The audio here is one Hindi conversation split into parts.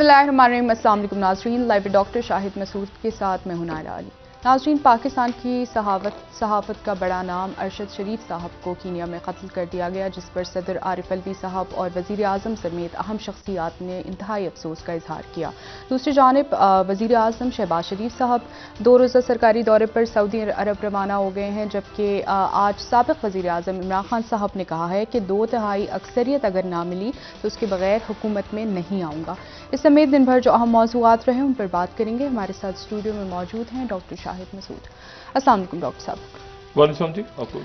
बिस्मिल्लाहिर्रहमानिर्रहीम। अस्सलाम वालेकुम नाज़रीन, लाइव डॉक्टर शाहिद मसूद के साथ मैं हूं नायरा अली। नाज़रीन, पाकिस्तान की सहाफ़त का बड़ा नाम अरशद शरीफ साहब को कीनिया में कत्ल कर दिया गया, जिस पर सदर आरिफ अलवी साहब और वज़ीर आज़म समेत अहम शख्सियात ने इंतहाई अफसोस का इजहार किया। दूसरी जानिब वज़ीर आज़म शहबाज शरीफ साहब 2 रोज़ा सरकारी दौरे पर सऊदी अरब रवाना हो गए हैं, जबकि आज साबिक़ वज़ीर आज़म इमरान खान साहब ने कहा है कि 2/3 अक्सरियत अगर ना मिली तो उसके बगैर हुकूमत में नहीं आऊँगा। इस समेत दिन भर जो अहम मौज़ूआत रहे उन पर बात करेंगे। हमारे साथ स्टूडियो में मौजूद हैं डॉक्टर शाहिद मसूद। अस्सलाम वालेकुम डॉक्टर साहब। वालेकुम जी। आपको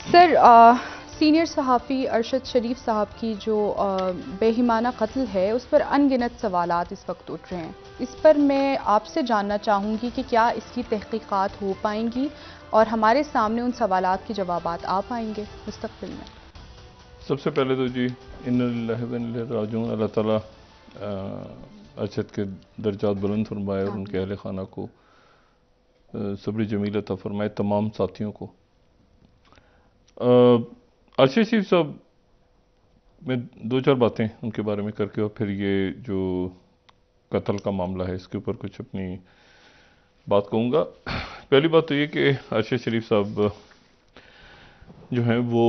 सर, सीनियर सहाफ़ी अरशद शरीफ साहब की जो बेहिमाना कत्ल है उस पर अनगिनत सवालात इस वक्त उठ रहे हैं। इस पर मैं आपसे जानना चाहूँगी कि क्या इसकी तहकीकात हो पाएंगी और हमारे सामने उन सवालात के जवाबात आ पाएंगे मुस्तक़बिल में? सबसे पहले तो जी इन्ना लिल्लाहि व इन्ना इलैहि राजिऊन, अल्लाह ताला अरशद के दर्जात बुलंद फरमाए और उनके अहले खाना को सब्र जमील अता फरमाए, तमाम साथियों को। अरशद शरीफ साहब में 2-4 बातें उनके बारे में करके और फिर ये जो कत्ल का मामला है इसके ऊपर कुछ अपनी बात कहूँगा। पहली बात तो ये कि अरशद शरीफ साहब जो हैं वो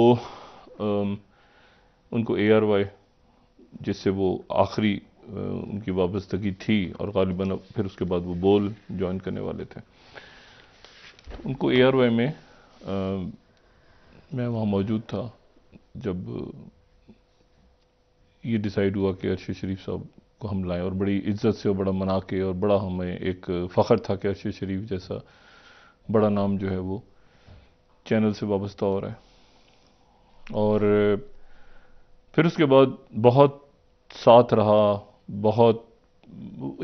उनको ARY, जिससे वो आखिरी उनकी वाबस्तगी थी और गालिबन फिर उसके बाद वो बोल ज्वाइन करने वाले थे, उनको ARY में मैं वहाँ मौजूद था जब ये डिसाइड हुआ कि अरशद शरीफ साहब को हम लाएं, और बड़ी इज्जत से और बड़ा मना के और बड़ा हमें एक फ़ख्र था कि अरशद शरीफ जैसा बड़ा नाम जो है वो चैनल से वाबस्ता हो रहा है। और फिर उसके बाद बहुत साथ रहा, बहुत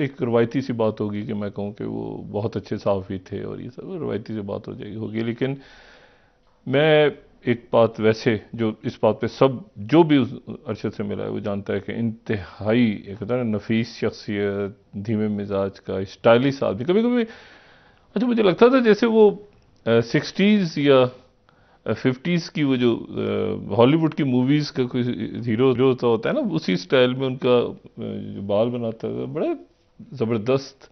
एक रवायती सी बात होगी कि मैं कहूँ कि वो बहुत अच्छे सहाफ़ी थे और ये सब रवायती सी बात हो जाएगी होगी। लेकिन मैं एक बात वैसे जो इस बात पे सब जो भी उस अरशद से मिला है वो जानता है कि इंतहाई एक होता है नफीस शख्सियत, धीमे मिजाज का स्टाइलिश आदमी। कभी कभी अच्छा मुझे लगता था जैसे वो 60s या 50s की वो जो हॉलीवुड की मूवीज का कोई हीरो जो होता है ना, उसी स्टाइल में उनका जो बाल बनाता था, बड़े ज़बरदस्त,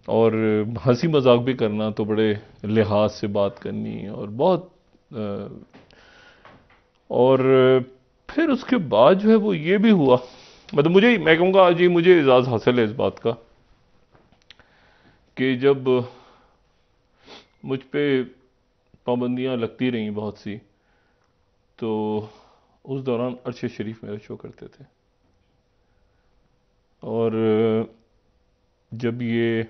और हंसी मजाक भी करना तो बड़े लिहाज से बात करनी और बहुत और फिर उसके बाद जो है वो ये भी हुआ, मतलब मैं कहूँगा आज ये मुझे एजाज़ हासिल है इस बात का कि जब मुझ पे पाबंदियाँ लगती रहीं बहुत सी, तो उस दौरान अरशद शरीफ मेरा शो करते थे। और जब ये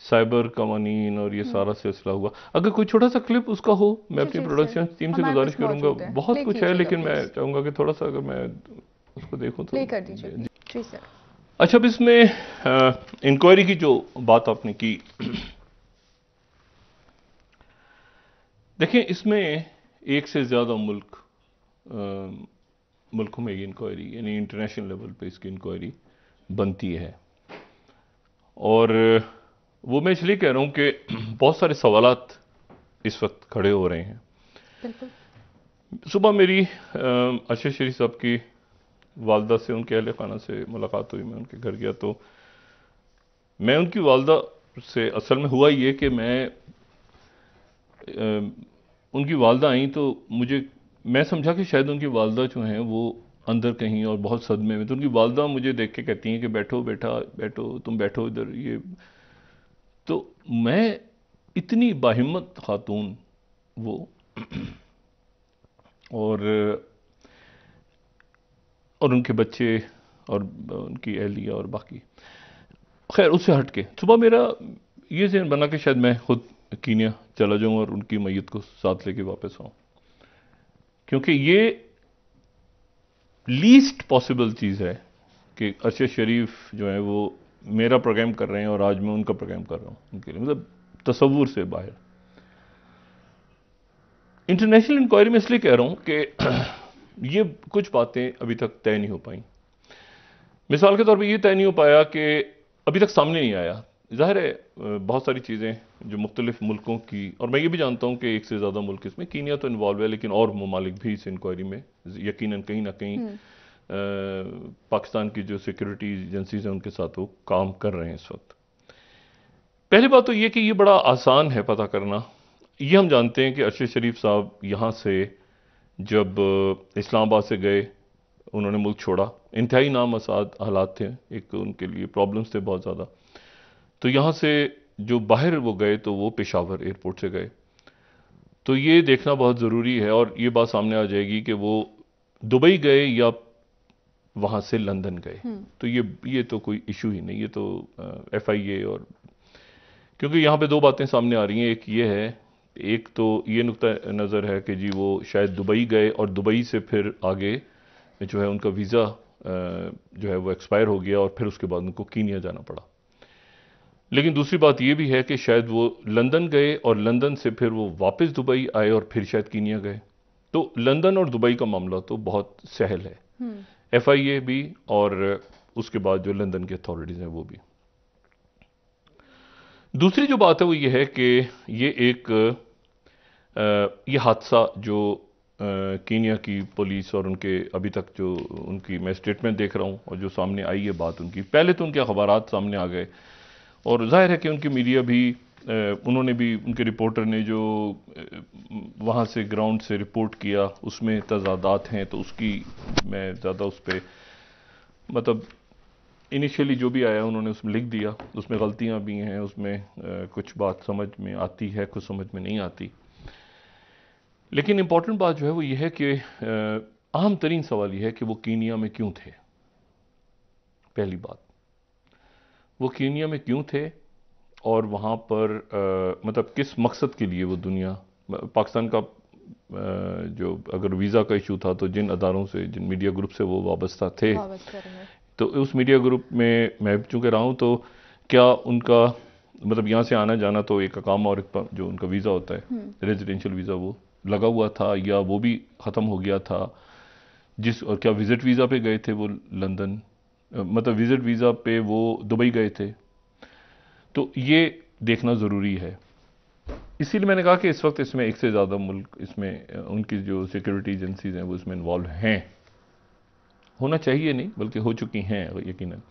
साइबर कवानीन और ये सारा सिलसिला हुआ, अगर कोई छोटा सा क्लिप उसका हो, मैं अपनी प्रोडक्शन टीम से गुजारिश करूंगा। बहुत कुछ है लेकिन मैं चाहूँगा कि थोड़ा सा अगर मैं उसको देखूं तो कर दीजिए। जी सर। अच्छा, अब इसमें इंक्वायरी की जो बात आपने की, देखिए इसमें एक से ज़्यादा मुल्कों में ये इंक्वायरी यानी इंटरनेशनल लेवल पे इसकी इंक्वायरी बनती है। और वो मैं इसलिए कह रहा हूँ कि बहुत सारे सवालात इस वक्त खड़े हो रहे हैं। बिल्कुल। सुबह मेरी अरशद शरीफ साहब की वालदा से, उनके अहले खाना से मुलाकात हुई। मैं उनके घर गया तो मैं उनकी वालदा से, असल में हुआ ये कि उनकी वालदा आई तो मैं समझा कि शायद उनकी वालदा जो हैं वो अंदर कहीं और बहुत सदमे में। तो उनकी वालदा मुझे देख के कहती हैं कि बैठो बेटा बैठो, तुम बैठो इधर। ये तो मैं इतनी बाहिम्मत खातून वो और उनके बच्चे और उनकी अहलिया और बाकी, खैर उससे हट के सुबह मेरा ये ज़हन बना कि शायद मैं खुद कीनिया चला जाऊं और उनकी मैयत को साथ लेके वापस आऊं, क्योंकि ये लीस्ट पॉसिबल चीज़ है कि अरशद शरीफ जो है वो मेरा प्रोग्राम कर रहे हैं और आज मैं उनका प्रोग्राम कर रहा हूं उनके लिए, मतलब तसव्वुर से बाहर। इंटरनेशनल इंक्वायरी में इसलिए कह रहा हूं कि ये कुछ बातें अभी तक तय नहीं हो पाई। मिसाल के तौर पे ये तय नहीं हो पाया कि अभी तक सामने नहीं आया। जाहिर है बहुत सारी चीज़ें जो मुख्तलिफ मुल्कों की, और मैं ये भी जानता हूँ कि एक से ज़्यादा मुल्क इसमें, कीनिया तो इन्वॉल्व है लेकिन और ममालिक भी इस इंक्वायरी में यकीनन कहीं ना कहीं पाकिस्तान की जो सिक्योरिटी एजेंसीज हैं उनके साथ वो काम कर रहे हैं इस वक्त। पहली बात तो ये कि ये बड़ा आसान है पता करना। ये हम जानते हैं कि अरशद शरीफ साहब यहाँ से जब इस्लामाबाद से गए, उन्होंने मुल्क छोड़ा, इंतहाई नामआसाद हालात थे, एक उनके लिए प्रॉब्लम्स थे बहुत ज़्यादा। तो यहाँ से जो बाहर वो गए तो वो पेशावर एयरपोर्ट से गए। तो ये देखना बहुत ज़रूरी है और ये बात सामने आ जाएगी कि वो दुबई गए या वहाँ से लंदन गए। तो ये तो कोई इशू ही नहीं, ये तो FIA और, क्योंकि यहाँ पे दो बातें सामने आ रही हैं। एक ये है, एक तो ये नुक्ता नज़र है कि जी वो शायद दुबई गए और दुबई से फिर आगे जो है उनका वीज़ा जो है वो एक्सपायर हो गया और फिर उसके बाद उनको कीनिया जाना पड़ा। लेकिन दूसरी बात ये भी है कि शायद वो लंदन गए और लंदन से फिर वो वापस दुबई आए और फिर शायद कीनिया गए। तो लंदन और दुबई का मामला तो बहुत सहल है, FIA भी और उसके बाद जो लंदन की अथॉरिटीज़ हैं वो भी। दूसरी जो बात है वो ये है कि ये हादसा जो कीनिया की पुलिस और उनके अभी तक जो उनकी मैं स्टेटमेंट देख रहा हूँ और जो सामने आई है बात उनकी, पहले तो उनके अखबारात सामने आ गए और जाहिर है कि उनकी मीडिया भी, उन्होंने भी, उनके रिपोर्टर ने जो वहाँ से ग्राउंड से रिपोर्ट किया उसमें तजादात हैं, तो उसकी मैं ज़्यादा उस पर मतलब इनिशियली जो भी आया उन्होंने उसमें लिख दिया। उसमें गलतियाँ भी हैं, उसमें कुछ बात समझ में आती है, कुछ समझ में नहीं आती। लेकिन इम्पॉर्टेंट बात जो है वो ये है कि अहम तरीन सवाल ये है कि वो कीनिया में क्यों थे। पहली बात, वो कीनिया में क्यों थे और वहाँ पर मतलब किस मकसद के लिए वो दुनिया, पाकिस्तान का जो अगर वीज़ा का इशू था तो जिन अदारों से, जिन मीडिया ग्रुप से वो वाबस्ता थे, तो उस मीडिया ग्रुप में मैं चूँकि रहा हूँ, तो क्या उनका मतलब यहाँ से आना जाना तो एक अकामा और एक जो उनका वीज़ा होता है रेजिडेंशियल वीज़ा वो लगा हुआ था या वो भी ख़त्म हो गया था, और क्या विज़िट वीज़ा पे गए थे वो लंदन, मतलब विज़िट वीज़ा पे वो दुबई गए थे। तो ये देखना ज़रूरी है। इसीलिए मैंने कहा कि इस वक्त इसमें एक से ज़्यादा मुल्क, इसमें उनकी जो सिक्योरिटी एजेंसीज हैं वो इसमें इन्वॉल्व हैं, होना चाहिए नहीं बल्कि हो चुकी हैं यकीनन।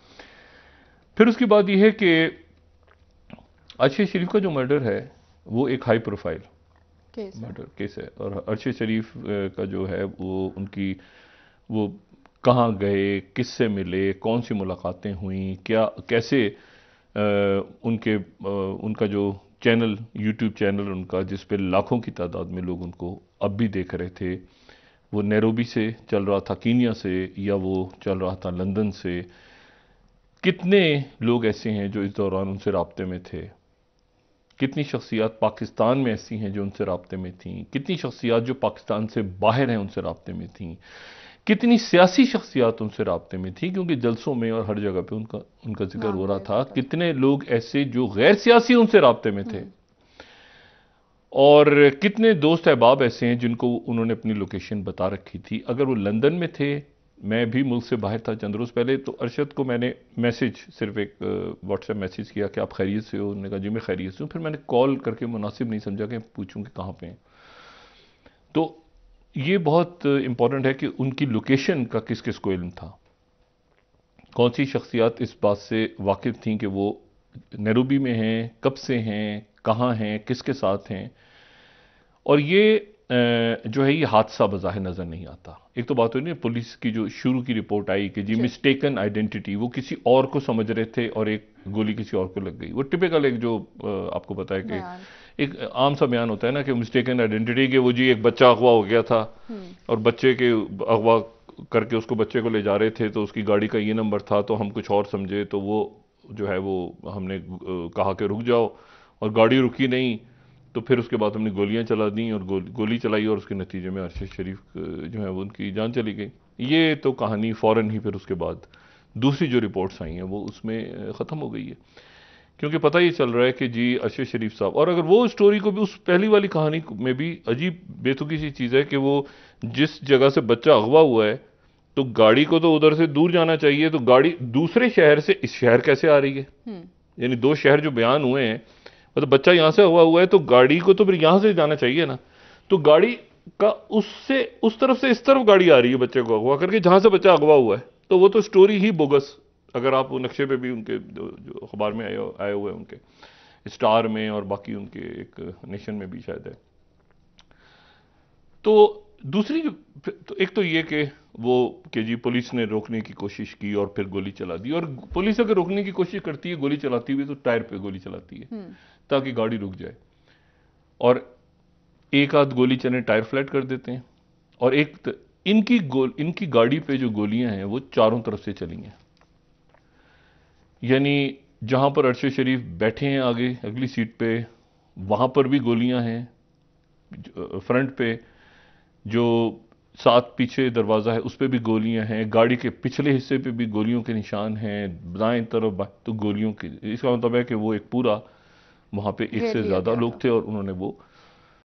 फिर उसकी बात यह है कि अरशद शरीफ का जो मर्डर है वो एक हाई प्रोफाइल मर्डर केस है और अरशद शरीफ का जो है वो कहाँ गए, किससे मिले, कौन सी मुलाकातें हुई, क्या कैसे उनका जो चैनल, यूट्यूब चैनल उनका, जिस पे लाखों की तादाद में लोग उनको अब भी देख रहे थे, वो नैरोबी से चल रहा था, कीनिया से, या वो चल रहा था लंदन से। कितने लोग ऐसे हैं जो इस दौरान उनसे राब्ते में थे, कितनी शख्सियात पाकिस्तान में ऐसी हैं जो उनसे राब्ते में थीं, कितनी शख्सियात जो पाकिस्तान से बाहर हैं उनसे राब्ते में थीं, कितनी सियासी शख्सियात उनसे राब्ते में थी, क्योंकि जलसों में और हर जगह पे उनका जिक्र हो रहा था। कितने लोग ऐसे जो गैर सियासी उनसे राब्ते में थे और कितने दोस्त अहबाब ऐसे हैं जिनको उन्होंने अपनी लोकेशन बता रखी थी। अगर वो लंदन में थे, मैं भी मुल्क से बाहर था चंद रोज़ पहले, तो अरशद को मैंने मैसेज, सिर्फ एक व्हाट्सएप मैसेज किया कि आप खैरियत से हो। उन्होंने कहा जी मैं खैरियत से हूँ। फिर मैंने कॉल करके मुनासिब नहीं समझा कि पूछूँ कि कहाँ पे हैं। तो ये बहुत इंपॉर्टेंट है कि उनकी लोकेशन का किस किस को इल्म था, कौन सी शख्सियात इस बात से वाकिफ थीं कि वो नैरोबी में हैं, कब से हैं, कहाँ हैं, किसके साथ हैं। और ये जो है ये हादसा बज़ाहिर नज़र नहीं आता। एक तो बात हुई नहीं, पुलिस की जो शुरू की रिपोर्ट आई कि जी मिस्टेकन आइडेंटिटी, वो किसी और को समझ रहे थे और एक गोली किसी और को लग गई। वो टिपिकल एक जो आपको पता है कि एक आम सा बयान होता है ना कि मिस्टेकन आइडेंटिटी, के वो जी एक बच्चा अगवा हो गया था और बच्चे के अगवा करके उसको बच्चे को ले जा रहे थे, तो उसकी गाड़ी का ये नंबर था, तो हम कुछ और समझे, तो वो जो है वो हमने कहा कि रुक जाओ और गाड़ी रुकी नहीं, तो फिर उसके बाद हमने गोलियां चला दी और गोली चलाई और उसके नतीजे में अरशद शरीफ जो है वो उनकी जान चली गई। ये तो कहानी फ़ौरन ही फिर उसके बाद दूसरी जो रिपोर्ट्स आई हैं वो उसमें ख़त्म हो गई है, क्योंकि पता ये चल रहा है कि जी अरशद शरीफ साहब, और अगर वो स्टोरी को भी उस पहली वाली कहानी में भी अजीब बेतुकी सी चीज़ है कि वो जिस जगह से बच्चा अगवा हुआ है तो गाड़ी को तो उधर से दूर जाना चाहिए, तो गाड़ी दूसरे शहर से इस शहर कैसे आ रही है। यानी दो शहर जो बयान हुए हैं, मतलब बच्चा यहाँ से अगवा हुआ है तो गाड़ी को तो फिर यहाँ से जाना चाहिए ना, तो गाड़ी का उससे उस तरफ से इस तरफ गाड़ी आ रही है बच्चे को अगवा करके, जहां से बच्चा अगवा हुआ है, तो वो तो स्टोरी ही बोगस। अगर आप वो नक्शे पे भी उनके जो अखबार में आए हुए हैं, उनके स्टार में और बाकी उनके एक नेशन में भी शायद है। तो दूसरी तो एक तो ये कि वो कि जी पुलिस ने रोकने की कोशिश की और फिर गोली चला दी, और पुलिस अगर रोकने की कोशिश करती है गोली चलाती हुई तो टायर पे गोली चलाती है ताकि गाड़ी रुक जाए, और एक आध गोली चले टायर फ्लैट कर देते हैं। और इनकी गाड़ी पे जो गोलियां हैं वो चारों तरफ से चली हैं, यानी जहां पर अरशद शरीफ बैठे हैं आगे अगली सीट पे वहां पर भी गोलियां हैं, फ्रंट पे जो साथ पीछे दरवाजा है उस पे भी गोलियां हैं, गाड़ी के पिछले हिस्से पे भी गोलियों के निशान हैं, दाएं तरफ तो गोलियों के। इसका मतलब है कि वो एक पूरा वहां पे एक से ज्यादा लोग थे और उन्होंने वो